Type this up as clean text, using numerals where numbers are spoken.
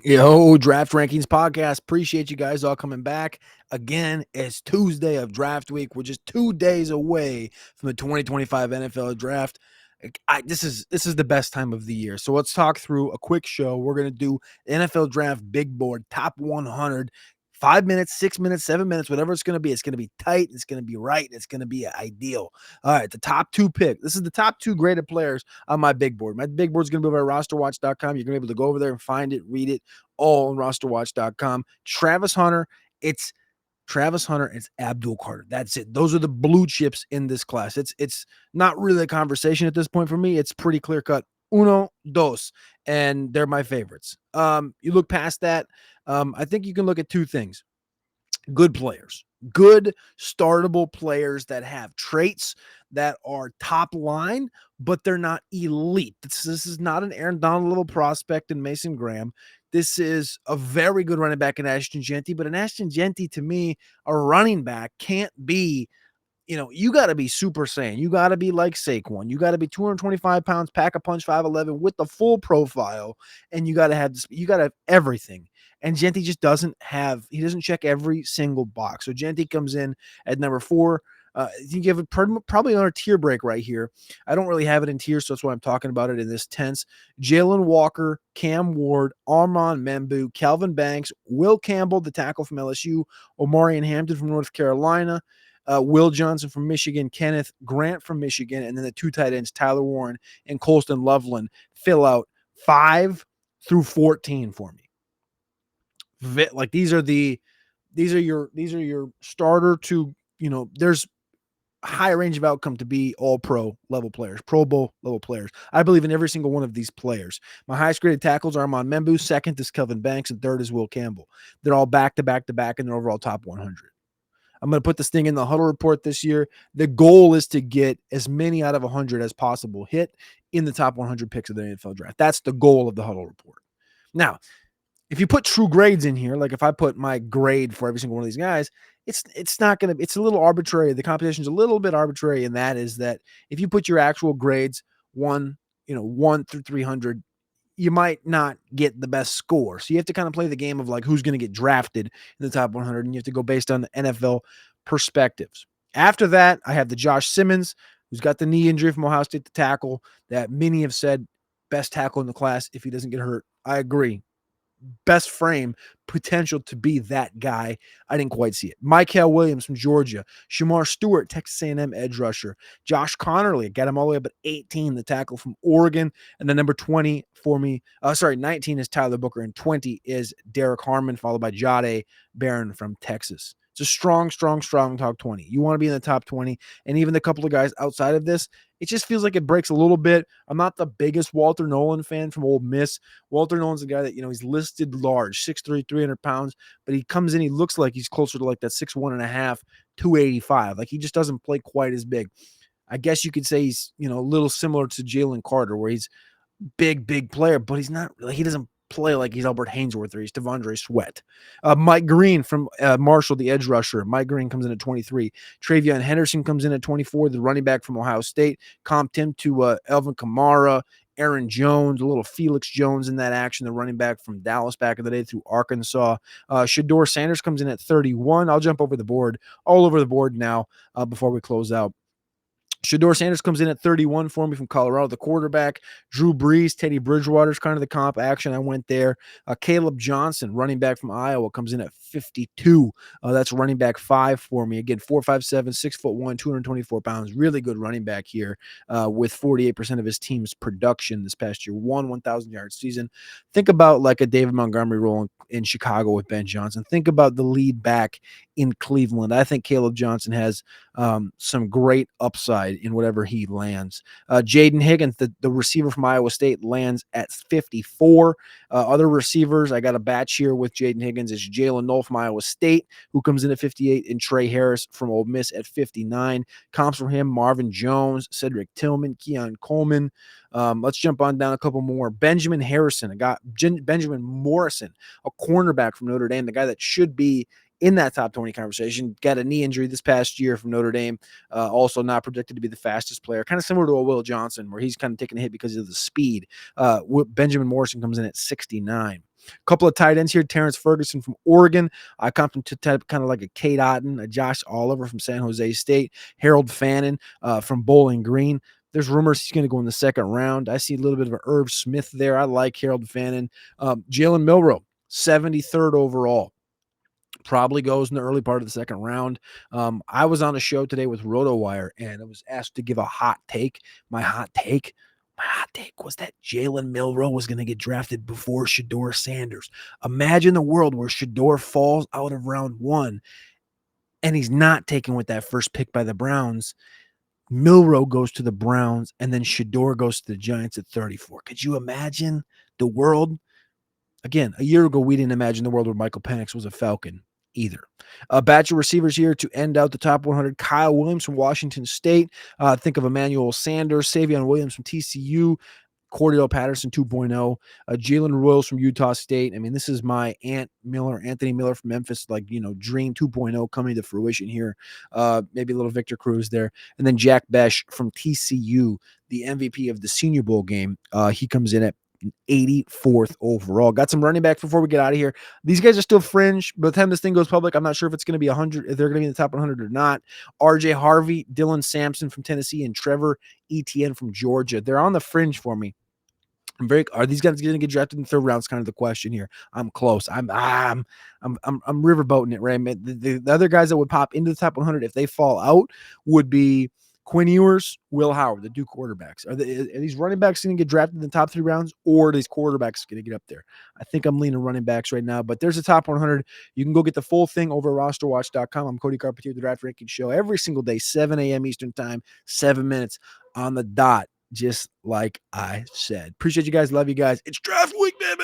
Yo, Draft Rankings Podcast. Appreciate you guys all coming back. Again, it's Tuesday of draft week. We're just 2 days away from the 2025 NFL draft. This is the best time of the year. So let's talk through a quick show. We're gonna do NFL draft big board, top 100, 5 minutes, 6 minutes, 7 minutes, whatever it's gonna be. It's gonna be tight. It's gonna be right. It's gonna be ideal. All right, the top two pick. This is the top two graded players on my big board. My big board is going to be over at rosterwatch.com. You're going to be able to go over there and find it, read it all on rosterwatch.com. Travis Hunter, it's Abdul Carter. That's it. Those are the blue chips in this class. It's not really a conversation at this point for me. It's pretty clear cut. Uno, dos, and they're my favorites. You look past that. I think you can look at two things. Good players, good startable players that have traits that are top line, but they're not elite. This is not an Aaron Donald level prospect in Mason Graham. This is a very good running back in Ashton Genty, but an Ashton Genty, to me, a running back can't be, you got to be Super Saiyan. You got to be like Saquon. You got to be 225 pounds, pack a punch, 5'11 with the full profile. And you got to have this, you got to have everything. And Genty just he doesn't check every single box. So Genty comes in at number 4. You give it probably on a tier break right here. I don't really have it in tiers, so that's why I'm talking about it in this tense. Jalen Walker, Cam Ward, Armand Membu, Calvin Banks, Will Campbell, the tackle from LSU, Omarion Hampton from North Carolina, Will Johnson from Michigan, Kenneth Grant from Michigan, and then the two tight ends, Tyler Warren and Colston Loveland, fill out 5 through 14 for me. Like these are your starter to, there's high range of outcome to be all pro level players, Pro Bowl level players. I believe in every single one of these players. My highest graded tackles are Armand Membu, second is Kelvin Banks, and third is Will Campbell. They're all back to back to back in their overall top 100. I'm going to put this thing in the huddle report this year. The goal is to get as many out of 100 as possible hit in the top 100 picks of the NFL draft. That's the goal of the huddle report. Now, if you put true grades in here, like if I put my grade for every single one of these guys, it's not going to, it's a little arbitrary. The competition is a little bit arbitrary, and that is that if you put your actual grades 1 through 300, you might not get the best score. So you have to kind of play the game of like who's going to get drafted in the top 100, and you have to go based on the NFL perspectives. After that, I have the Josh Simmons, who's got the knee injury from Ohio State, the tackle that many have said best tackle in the class if he doesn't get hurt. I agree. Best frame potential to be that guy. I didn't quite see it. Michael Williams from Georgia, Shamar Stewart, Texas A&M edge rusher, Josh Connerly, got him all the way up at 18, the tackle from Oregon, and then number 20 for me, 19 is Tyler Booker, and 20 is Derek Harmon, followed by Jade Barron from Texas. It's a strong top 20. You want to be in the top 20, and even the couple of guys outside of this, it just feels like it breaks a little bit. I'm not the biggest Walter Nolan fan from Ole Miss. Walter Nolan's a guy that, he's listed large, 6'3", 300 pounds, but he comes in, he looks like he's closer to like that 6'1.5", 285. Like he just doesn't play quite as big. I guess you could say he's, a little similar to Jalen Carter, where he's big player, but he's not, he doesn't play like he's Albert Hainsworth or he's Devondre Sweat. Mike Green from Marshall, the edge rusher. Mike Green comes in at 23. Travion Henderson comes in at 24, the running back from Ohio State. Comped him to Elvin Kamara, Aaron Jones, a little Felix Jones in that action, the running back from Dallas back in the day through Arkansas. Shador Sanders comes in at 31. I'll jump all over the board now before we close out. Shador Sanders comes in at 31 for me from Colorado, the quarterback. Drew Brees, Teddy Bridgewater's kind of the comp action. I went there. Caleb Johnson, running back from Iowa, comes in at 52. That's running back 5 for me. Again, 4'5'7", 6'1", 224 pounds. Really good running back here with 48% of his team's production this past year. 1,000-yard season. Think about like a David Montgomery role in Chicago with Ben Johnson. Think about the lead back in Cleveland. I think Caleb Johnson has some great upside in whatever he lands. Jaden Higgins, the receiver from Iowa State, lands at 54. Other receivers, I got a batch here with Jaden Higgins, is Jalen Knoll from Iowa State, who comes in at 58, and Trey Harris from Ole Miss at 59. Comps for him, Marvin Jones, Cedric Tillman, Keon Coleman. Let's jump on down a couple more. Benjamin Harrison, Benjamin Morrison, a cornerback from Notre Dame, the guy that should be in that top 20 conversation, got a knee injury this past year from Notre Dame. Also not predicted to be the fastest player, kind of similar to a Will Johnson, where he's kind of taking a hit because of the speed. Benjamin Morrison comes in at 69. A couple of tight ends here. Terrence Ferguson from Oregon. I comped him to kind of like a Cade Otton, a Josh Oliver from San Jose State. Harold Fannin from Bowling Green. There's rumors he's going to go in the second round. I see a little bit of an Irv Smith there. I like Harold Fannin. Jalen Milroe, 73rd overall. Probably goes in the early part of the second round. I was on a show today with RotoWire, and I was asked to give a hot take. My hot take was that Jalen Milroe was going to get drafted before Shedeur Sanders. Imagine the world where Shedeur falls out of round 1, and he's not taken with that first pick by the Browns. Milroe goes to the Browns, and then Shedeur goes to the Giants at 34. Could you imagine the world? Again, a year ago, we didn't imagine the world where Michael Penix was a Falcon either. A batch of receivers here to end out the top 100. Kyle Williams from Washington State. Think of Emmanuel Sanders, Savion Williams from TCU, Cordell Patterson 2.0, Jalen Royals from Utah State. I mean, this is my Anthony Miller from Memphis, dream 2.0 coming to fruition here. Maybe a little Victor Cruz there. And then Jack Besh from TCU, the MVP of the Senior Bowl game. He comes in at 84th overall. Got some running backs before we get out of here. These guys are still fringe. By the time this thing goes public, I'm not sure if it's going to be 100, if they're going to be in the top 100 or not. RJ Harvey, Dylan Sampson from Tennessee, and Trevor Etienne from Georgia. They're on the fringe for me. Are these guys going to get drafted in the third round? Is kind of the question here. I'm close. I'm riverboating it, right? The other guys that would pop into the top 100 if they fall out would be Quinn Ewers, Will Howard, the Duke quarterbacks. Are these running backs going to get drafted in the top 3 rounds, or are these quarterbacks going to get up there? I think I'm leaning running backs right now, but there's a top 100. You can go get the full thing over at rosterwatch.com. I'm Cody Carpentier, the Draft Ranking Show, every single day, 7 a.m. Eastern Time, 7 minutes on the dot, just like I said. Appreciate you guys. Love you guys. It's draft week, baby.